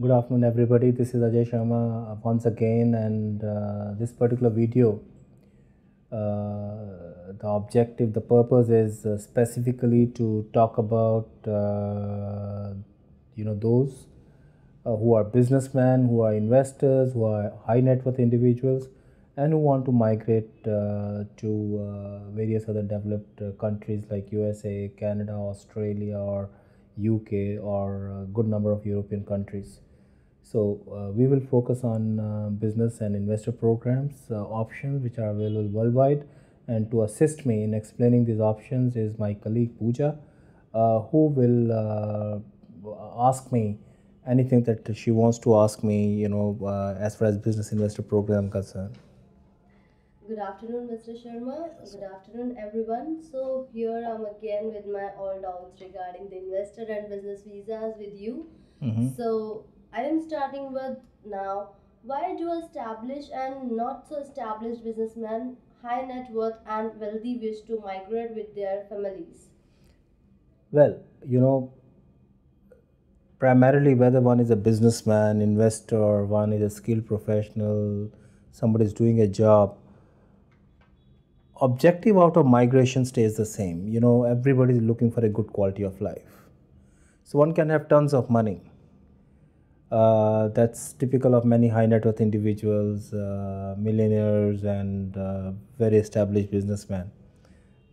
Good afternoon, everybody. This is Ajay Sharma once again, and this particular video, the objective, the purpose is specifically to talk about those who are businessmen, who are investors, who are high net worth individuals, and who want to migrate to various other developed countries like USA, Canada, Australia, or UK, or a good number of European countries. So we will focus on business and investor programs, options which are available worldwide. And to assist me in explaining these options is my colleague Pooja, who will ask me anything that she wants to ask me, as far as business investor program concerned. Good afternoon, Mr. Sharma. Good afternoon, everyone. So, here I'm again with my all doubts regarding the investor and business visas with you. So, I am starting with now. Why do established and not so established businessmen, high net worth and wealthy wish to migrate with their families? Well, primarily whether one is a businessman, investor, one is a skilled professional, somebody is doing a job, objective out of migration stays the same. Everybody is looking for a good quality of life. So one can have tons of money. That's typical of many high net worth individuals, millionaires, and very established businessmen.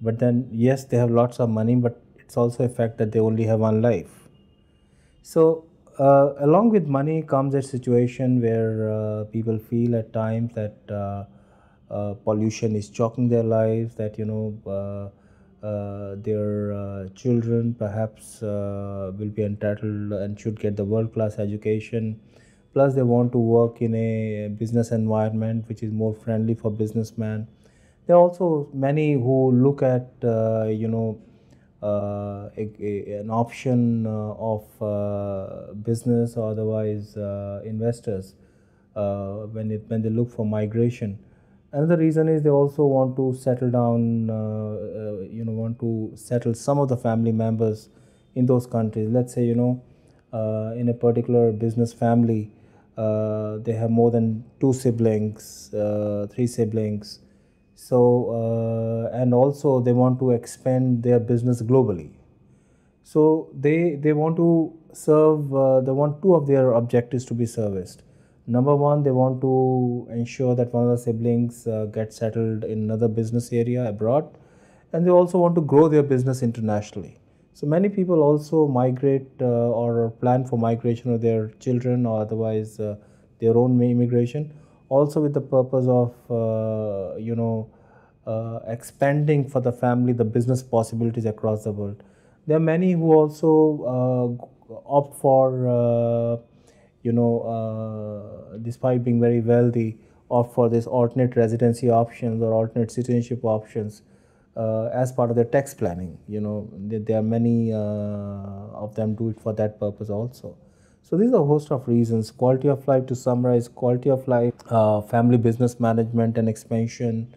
But then, yes, they have lots of money, but it's also a fact that they only have one life. So, along with money comes a situation where people feel at times that pollution is choking their lives, that their children perhaps will be entitled and should get the world class education. Plus, they want to work in a business environment which is more friendly for businessmen. There are also many who look at an option of business or otherwise investors when they look for migration. Another reason is they also want to settle down, want to settle some of the family members in those countries. Let's say, in a particular business family, they have more than two siblings, three siblings. So, and also they want to expand their business globally. So they want to serve. They want two of their objectives to be serviced. Number one, they want to ensure that one of the siblings gets settled in another business area abroad, and they also want to grow their business internationally. So many people also migrate or plan for migration of their children or otherwise their own immigration, also with the purpose of expanding for the family the business possibilities across the world. There are many who also opt for despite being very wealthy, opt for this alternate residency options or alternate citizenship options as part of their tax planning. There are many of them do it for that purpose also. So these are a host of reasons. Quality of life, to summarize, quality of life, family business management and expansion,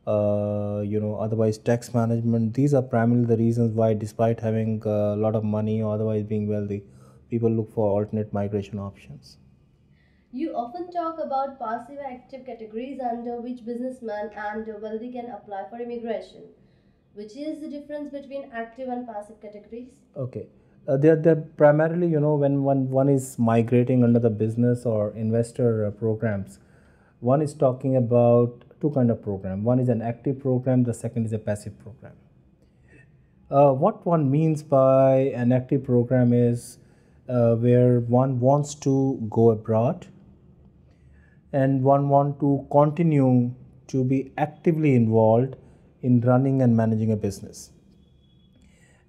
otherwise tax management. These are primarily the reasons why, despite having a lot of money or otherwise being wealthy, people look for alternate migration options. You often talk about passive active categories under which businessmen and wealthy can apply for immigration. Which is the difference between active and passive categories? Okay. They're primarily, when one is migrating under the business or investor programs, one is talking about two kind of program. One is an active program, the second is a passive program. What one means by an active program is where one wants to go abroad and one want to continue to be actively involved in running and managing a business.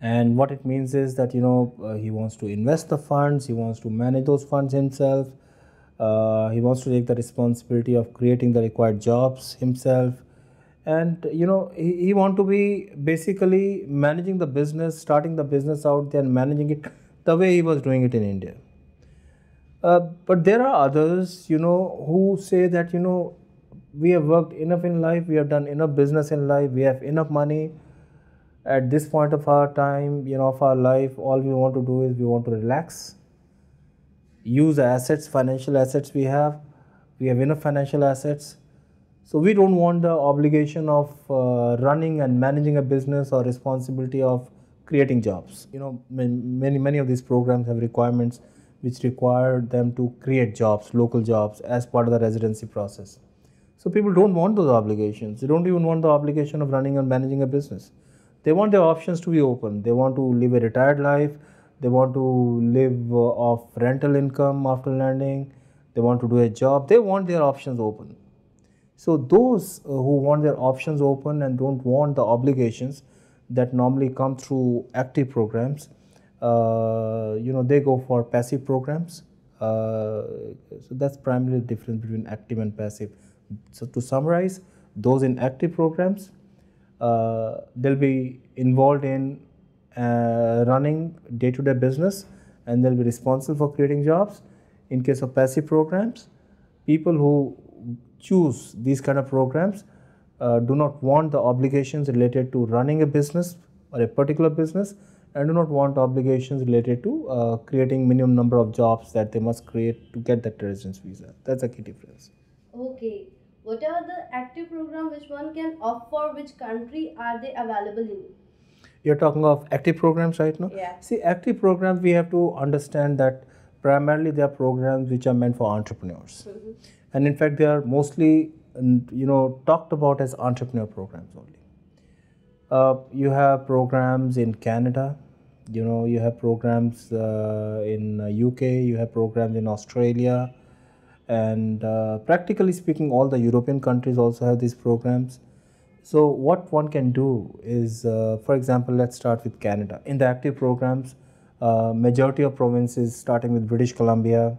And what it means is that he wants to invest the funds, he wants to manage those funds himself, he wants to take the responsibility of creating the required jobs himself, and he want to be basically managing the business, starting the business out there and managing it the way he was doing it in India. But there are others, who say that, we have worked enough in life, we have done enough business in life, we have enough money. At this point of our time, of our life, all we want to do is we want to relax. use the assets, financial assets we have. We have enough financial assets. So we don't want the obligation of running and managing a business or responsibility of creating jobs. Many of these programs have requirements which require them to create jobs, local jobs, as part of the residency process. So people don't want those obligations. They don't even want the obligation of running and managing a business. They want their options to be open. They want to live a retired life. They want to live off rental income after landing. They want to do a job. They want their options open. So those who want their options open and don't want the obligations that normally come through active programs, they go for passive programs. So that's primarily the difference between active and passive. So to summarize, those in active programs, they'll be involved in running day-to-day business, and they'll be responsible for creating jobs. In case of passive programs, people who choose these kind of programs do not want the obligations related to running a business or a particular business, and do not want obligations related to creating minimum number of jobs that they must create to get that residence visa. That's a key difference. Okay. What are the active program which one can opt for? Which country are they available in? You're talking of active programs right now? Yeah. See, active programs, we have to understand that primarily they are programs which are meant for entrepreneurs. And in fact, they are mostly, talked about as entrepreneur programs only. You have programs in Canada, you have programs in UK, you have programs in Australia, and practically speaking, all the European countries also have these programs. So what one can do is, for example, let's start with Canada. In the active programs, majority of provinces, starting with British Columbia,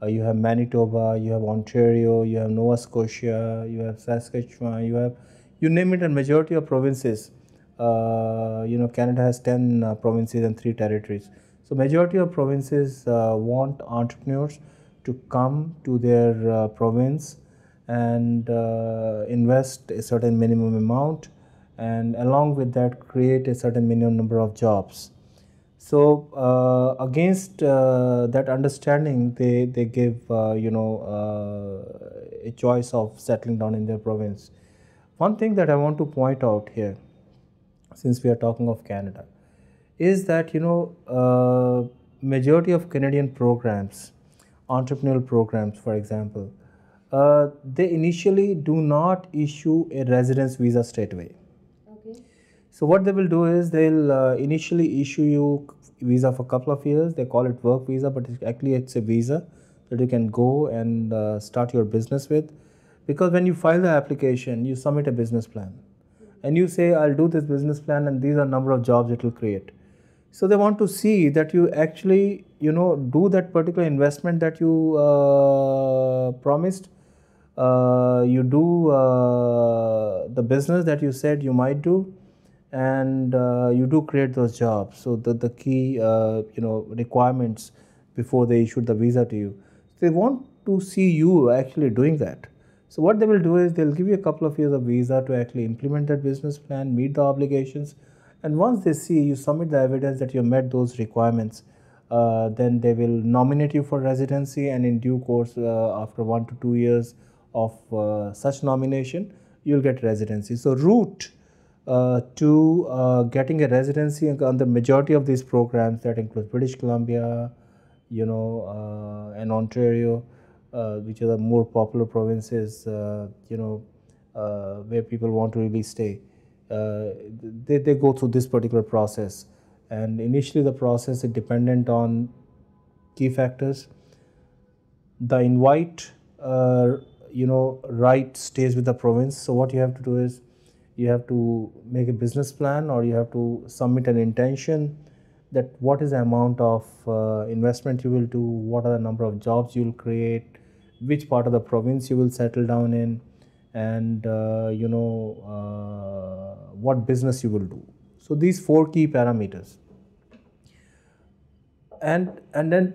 you have Manitoba, you have Ontario, you have Nova Scotia, you have Saskatchewan, you name it, a majority of provinces. Canada has 10 provinces and 3 territories. So majority of provinces want entrepreneurs to come to their province and invest a certain minimum amount, and along with that create a certain minimum number of jobs. So against that understanding, they give a choice of settling down in their province. One thing that I want to point out here, since we are talking of Canada, is that majority of Canadian programs, entrepreneurial programs, for example, they initially do not issue a residence visa straight away. Okay. So what they will do is they'll initially issue you visa for a couple of years. They call it work visa, but it's a visa that you can go and start your business with. Because when you file the application, you submit a business plan, and you say, I'll do this business plan, and these are number of jobs it will create. So they want to see that you actually, do that particular investment that you promised. You do the business that you said you might do, and you do create those jobs. So the key, requirements before they issue the visa to you. They want to see you actually doing that. So what they will do is they'll give you a couple of years of visa to actually implement that business plan, meet the obligations, and once they see you submit the evidence that you met those requirements, then they will nominate you for residency, and in due course, after 1 to 2 years of such nomination, you'll get residency. So route to getting a residency on the majority of these programs, that includes British Columbia, and Ontario, which are the more popular provinces, where people want to really stay. They go through this particular process, and initially the process is dependent on key factors. The invite, right stays with the province. So what you have to do is you have to make a business plan, or you have to submit an intention that what is the amount of investment you will do, what are the number of jobs you will create, which part of the province you will settle down in, and what business you will do. So these 4 key parameters, and then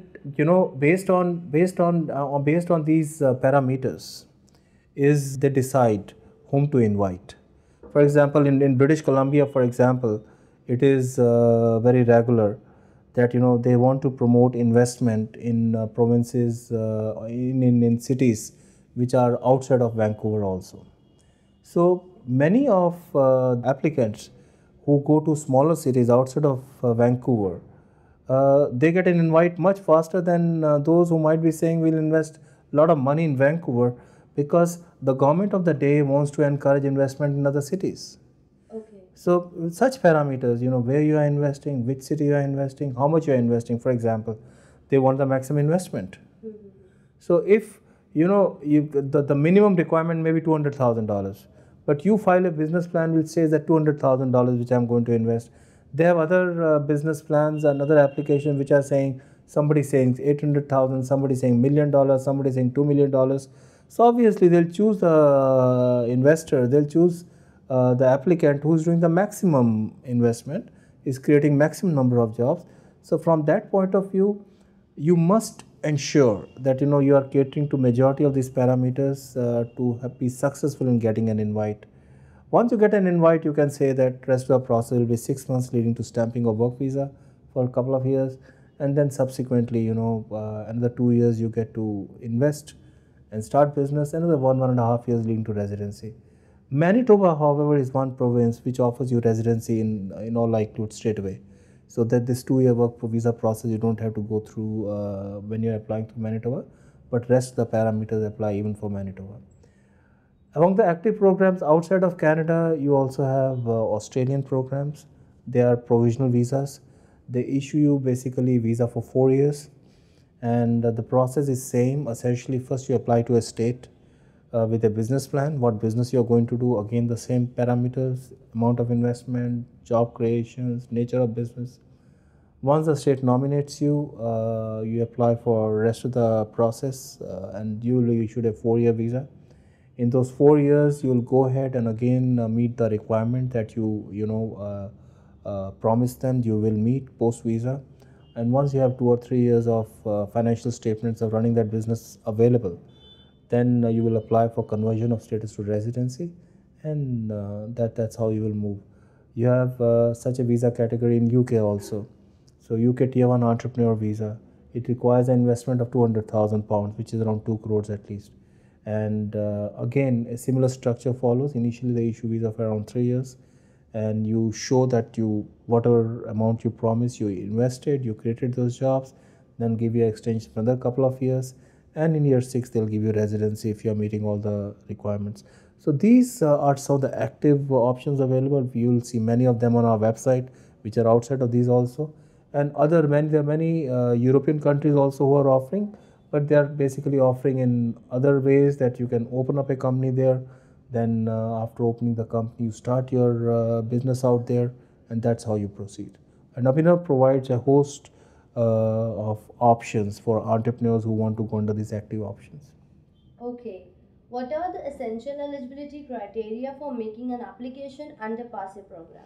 based on these parameters is they decide whom to invite. For example, in British Columbia, for example, it is very regular that they want to promote investment in provinces, in cities which are outside of Vancouver also. So many of applicants who go to smaller cities outside of Vancouver, they get an invite much faster than those who might be saying we'll invest a lot of money in Vancouver, because the government of the day wants to encourage investment in other cities. Okay. So such parameters, where you are investing, which city you are investing, how much you are investing, for example, they want the maximum investment. Mm-hmm. So if the minimum requirement may be $200,000, but you file a business plan which says that $200,000 which I'm going to invest. They have other business plans and other applications which are saying, somebody saying 800,000, somebody saying $1 million, somebody saying $2 million. So obviously they'll choose the investor, they'll choose the applicant who's doing the maximum investment, is creating maximum number of jobs. So from that point of view, you must ensure that you are catering to majority of these parameters to be successful in getting an invite. Once you get an invite, you can say that rest of the process will be 6 months leading to stamping of work visa for a couple of years, and then subsequently another 2 years you get to invest and start business, another 1.5 years leading to residency. Manitoba, however, is one province which offers you residency in all likelihood straight away. So that this 2 year work visa process you don't have to go through when you're applying to Manitoba, but rest the parameters apply even for Manitoba. Among the active programs outside of Canada, you also have Australian programs. They are provisional visas. They issue you basically visa for 4 years, and the process is same. Essentially, first you apply to a state with a business plan, what business you are going to do. Again, the same parameters: amount of investment, job creations, nature of business. Once the state nominates you, you apply for rest of the process, and you will be issued a 4 year visa. In those 4 years, you will go ahead and again meet the requirement that you promise them you will meet post visa. And once you have 2 or 3 years of financial statements of running that business available, then you will apply for conversion of status to residency, and that's how you will move. You have such a visa category in UK also. So UK Tier 1 entrepreneur visa, it requires an investment of £200,000, which is around 2 crores at least. And again, a similar structure follows. Initially, they issue visa for around 3 years, and you show that whatever amount you promised, you invested, you created those jobs, then give you extension for another couple of years, and in year 6 they'll give you residency if you are meeting all the requirements. So these are some of the active options available. You will see many of them on our website, which are outside of these also, and there are many European countries also who are offering, but they are basically offering in other ways, that you can open up a company there. Then after opening the company, you start your business out there, and that's how you proceed. And Abhinav provides a host of options for entrepreneurs who want to go under these active options. Okay. What are the essential eligibility criteria for making an application under passive program?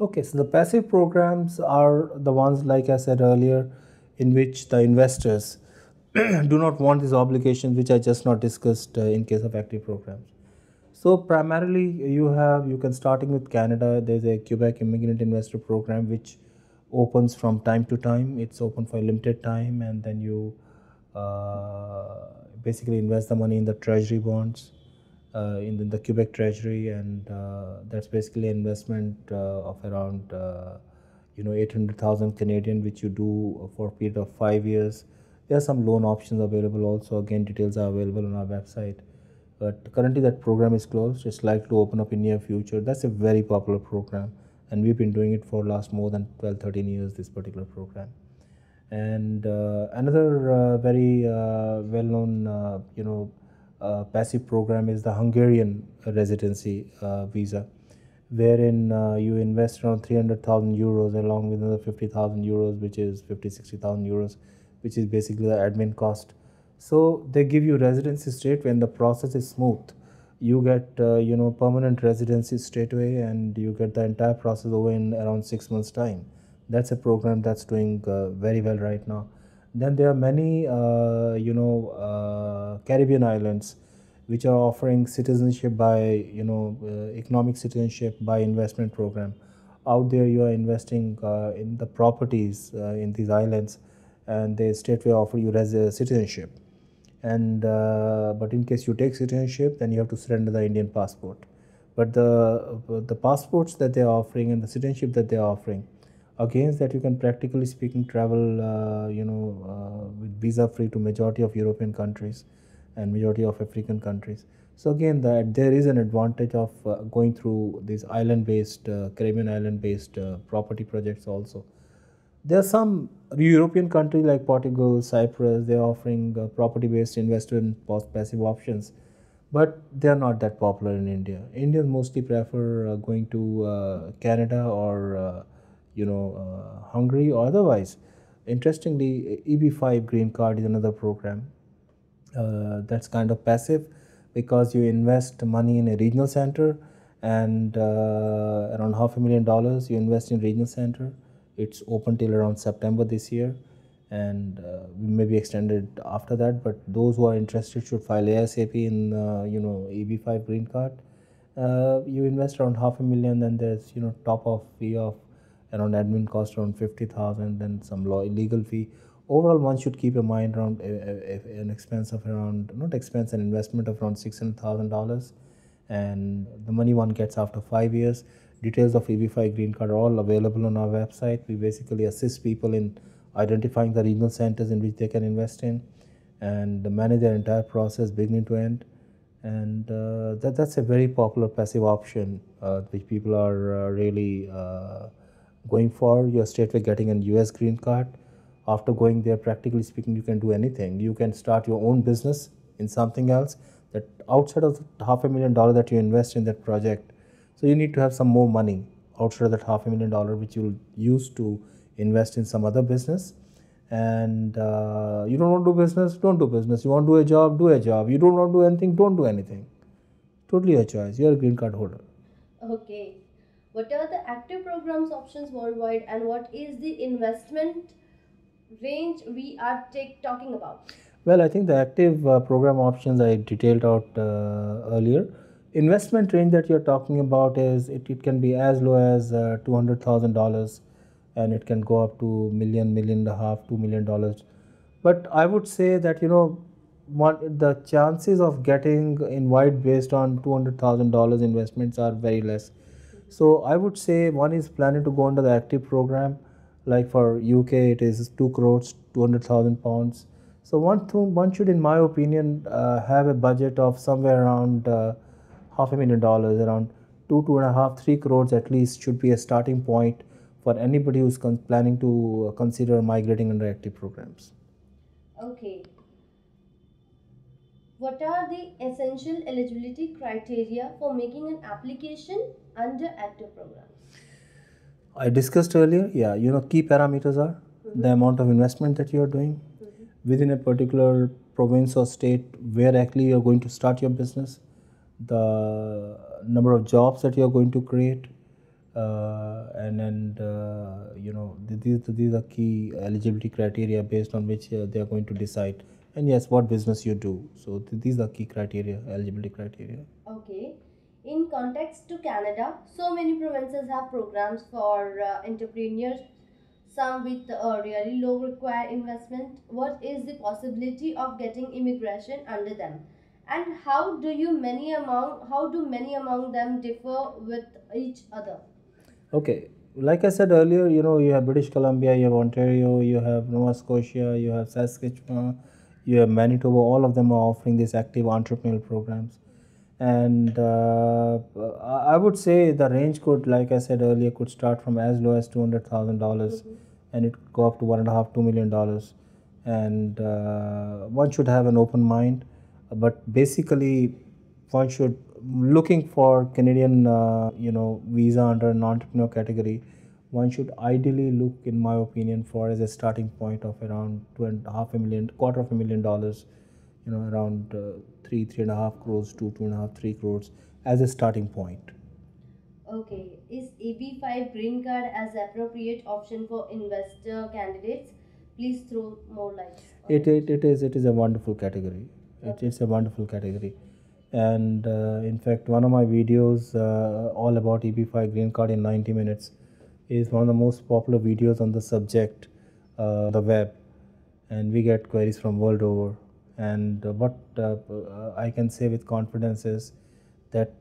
Okay, so the passive programs are the ones, like I said earlier, in which the investors do not want these obligations, which I just not discussed in case of active programs. So primarily, you can starting with Canada. There's a Quebec Immigrant Investor Program which opens from time to time. It's open for a limited time, and then you basically invest the money in the treasury bonds, in the Quebec Treasury, and that's basically an investment of around 800,000 Canadian, which you do for a period of 5 years. There are some loan options available also. Again, details are available on our website. But currently that program is closed. It's likely to open up in near future. That's a very popular program, and we've been doing it for last more than 12-13 years, this particular program. And another very well-known passive program is the Hungarian residency visa, wherein you invest around 300,000 euros along with another 50,000 euros, which is 60,000 euros, which is basically the admin cost. So they give you residency straight when the process is smooth. You get permanent residency straight away, and you get the entire process over in around 6 months time. That's a program that's doing very well right now. Then there are many Caribbean islands which are offering citizenship by economic citizenship by investment program. out there you are investing in the properties in these islands, and they straightway offer you as a citizenship. And but in case you take citizenship, then you have to surrender the Indian passport. But the passports that they are offering and the citizenship that they are offering, against that you can practically speaking travel with visa free to majority of European countries and majority of African countries. So again, that there is an advantage of going through these island based Caribbean island based property projects also. There are some European countries like Portugal, Cyprus, they are offering property-based investment passive options, but they are not that popular in India. Indians mostly prefer going to Canada or Hungary or otherwise. Interestingly, EB5 green card is another program that's kind of passive, because you invest money in a regional center, and around $500,000 you invest in regional center. It's open till around September this year, and may be extended after that. But those who are interested should file ASAP in EB5 green card. You invest around $500,000, then there's top of fee of around admin cost around 50,000, then some legal fee. Overall, one should keep in mind around an expense of around, not expense, an investment of around $600,000, and the money one gets after 5 years. Details of EB5 green card are all available on our website. We basically assist people in identifying the regional centers in which they can invest in, and manage their entire process beginning to end. And that's a very popular passive option which people are really going for. You're straightway getting an US green card. After going there, practically speaking, you can do anything. You can start your own business in something else that outside of the $500,000 that you invest in that project. So you need to have some more money outside of that $500,000 which you'll use to invest in some other business. And you don't want to do business, don't do business. You want to do a job. You don't want to do anything, don't do anything. Totally your choice. You're a green card holder. Okay. What are the active programs options worldwide, and what is the investment range we are talking about? Well, I think the active program options I detailed out earlier. Investment range that you're talking about is it can be as low as $200,000, and it can go up to million, million and a half, $2 million. But I would say that the chances of getting invited based on $200,000 investments are very less. So I would say one is planning to go under the active program. Like for UK, it is 2 crores, 200,000 pounds. So one should, in my opinion, have a budget of somewhere around $500,000, around 2.5, 3 crores at least should be a starting point for anybody who's planning to consider migrating under active programs. Okay. What are the essential eligibility criteria for making an application under active programs? I discussed earlier, yeah, key parameters are the amount of investment that you are doing within a particular province or state where actually you're going to start your business, the number of jobs that you're going to create, these are key eligibility criteria based on which they are going to decide. And yes, what business you do. So these are key criteria, eligibility criteria. Okay. In context to Canada, so many provinces have programs for entrepreneurs, some with really low required investment. What is the possibility of getting immigration under them? And how do many among them differ with each other? Okay, like I said earlier, you have British Columbia, you have Ontario, you have Nova Scotia, you have Saskatchewan, you have Manitoba. All of them are offering these active entrepreneurial programs. And I would say the range could, like I said earlier, could start from as low as $200,000, and it could go up to $1.5, $2 million. And one should have an open mind, but basically one should looking for Canadian visa under an entrepreneur category. One should ideally look, in my opinion, for as a starting point of around $2.5 million, $250,000, around 3.5 crores to 2.5, 3 crores as a starting point. Okay, is AB5 green card as appropriate option for investor candidates? Please throw more lights on It is a wonderful category. It's a wonderful category. And in fact, one of my videos all about EB5 green card in 90 minutes. is one of the most popular videos on the subject on the web, and we get queries from world over. And what I can say with confidence is that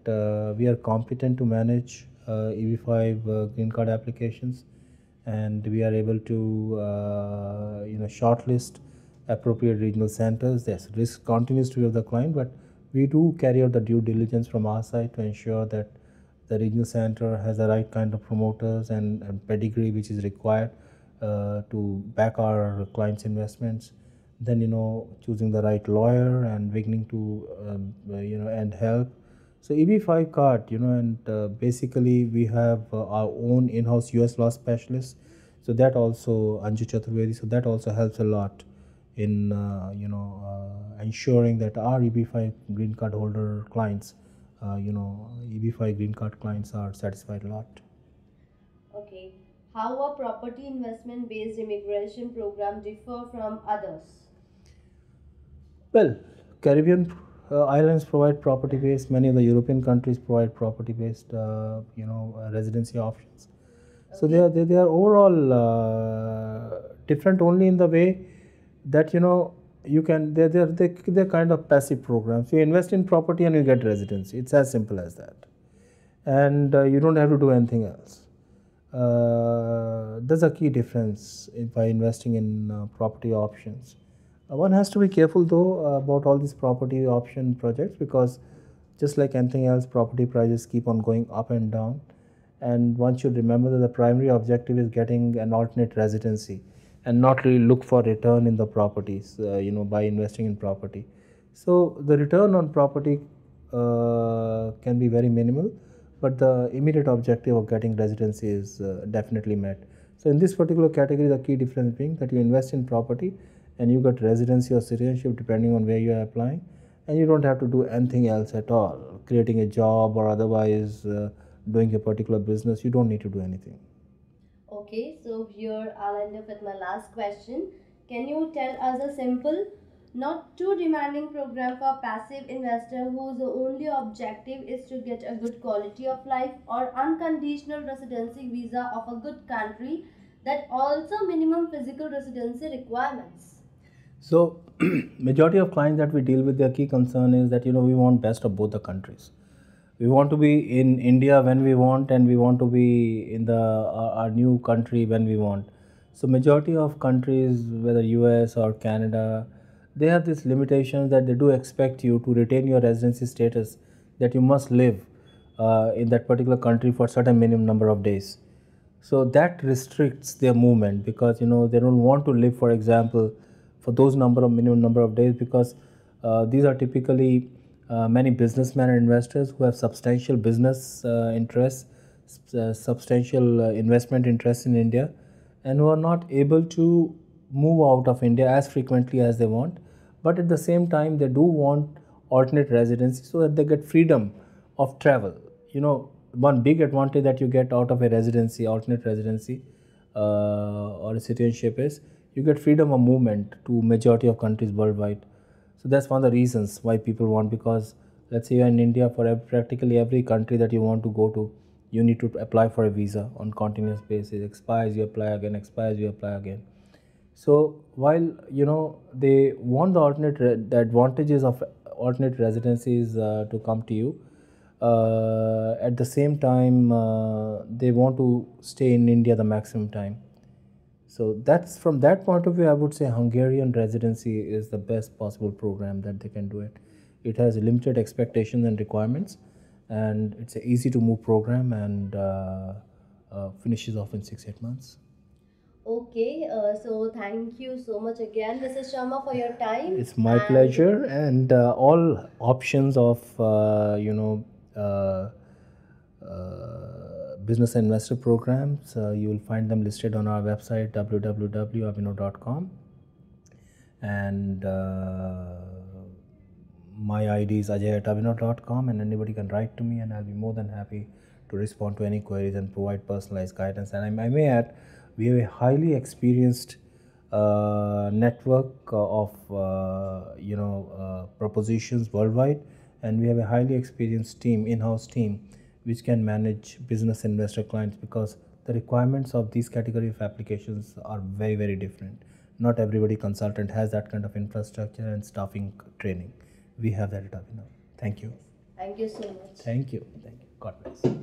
we are competent to manage EB5 green card applications, and we are able to shortlist appropriate regional centers. Yes, risk continues to be of the client, but we do carry out the due diligence from our side to ensure that the regional center has the right kind of promoters and pedigree which is required to back our clients' investments. Then choosing the right lawyer and beginning to and help. So EB5 card, and basically we have our own in-house US law specialist. So that also Anju Chaturvedi. So that also helps a lot in ensuring that our EB5 green card holder clients, EB5 green card clients are satisfied a lot. Okay. How a property investment based immigration program differ from others? Well, Caribbean islands provide property-based. Many of the European countries provide property-based, residency options. So they are overall different only in the way that you can they're kind of passive programs. You invest in property and you get residency. It's as simple as that, and you don't have to do anything else. There's a key difference by investing in property options. One has to be careful though about all these property option projects, because just like anything else, property prices keep on going up and down, and one should remember that the primary objective is getting an alternate residency and not really look for return in the properties by investing in property. So the return on property can be very minimal, but the immediate objective of getting residency is definitely met. So in this particular category, the key difference being that you invest in property and you get residency or citizenship depending on where you are applying, and you don't have to do anything else at all, creating a job or otherwise doing a particular business. You don't need to do anything. Okay, so here I'll end up with my last question. Can you tell us a simple, not too demanding program for passive investor whose only objective is to get a good quality of life or unconditional residency visa of a good country that also minimum physical residency requirements? So, majority of clients that we deal with, their key concern is that we want best of both the countries. We want to be in India when we want, and we want to be in our new country when we want. So, majority of countries, whether US or Canada, they have these limitations that they do expect you to retain your residency status, that you must live in that particular country for a certain minimum number of days. So that restricts their movement, because they don't want to live, for example, for those minimum number of days, because these are typically many businessmen and investors who have substantial business interests, substantial investment interests in India, and who are not able to move out of India as frequently as they want. But at the same time, they do want alternate residency so that they get freedom of travel. One big advantage that you get out of a residency, alternate residency, or a citizenship is you get freedom of movement to majority of countries worldwide. So that's one of the reasons why people want, because let's say you're in India, for practically every country that you want to go to, you need to apply for a visa on continuous basis. Expires, you apply again. Expires, you apply again. So while they want the advantages of alternate residencies to come to you, at the same time they want to stay in India the maximum time. So that's, from that point of view, I would say Hungarian residency is the best possible program that they can do it. It has limited expectations and requirements, and it's an easy to move program, and finishes off in 6-8 months. Okay, so thank you so much again, Mrs. Sharma, for your time. It's my pleasure, and all options of business investor programs, you will find them listed on our website www.abhinav.com, and my ID is ajay@abhinav.com, and anybody can write to me, and I'll be more than happy to respond to any queries and provide personalized guidance. And I may add, we have a highly experienced network of propositions worldwide, and we have a highly experienced team, in-house team, which can manage business investor clients, because the requirements of these category of applications are very, very different. Not everybody consultant has that kind of infrastructure and staffing training. We have that at Abhinav. Thank you. Thank you so much. Thank you. Thank you. God bless.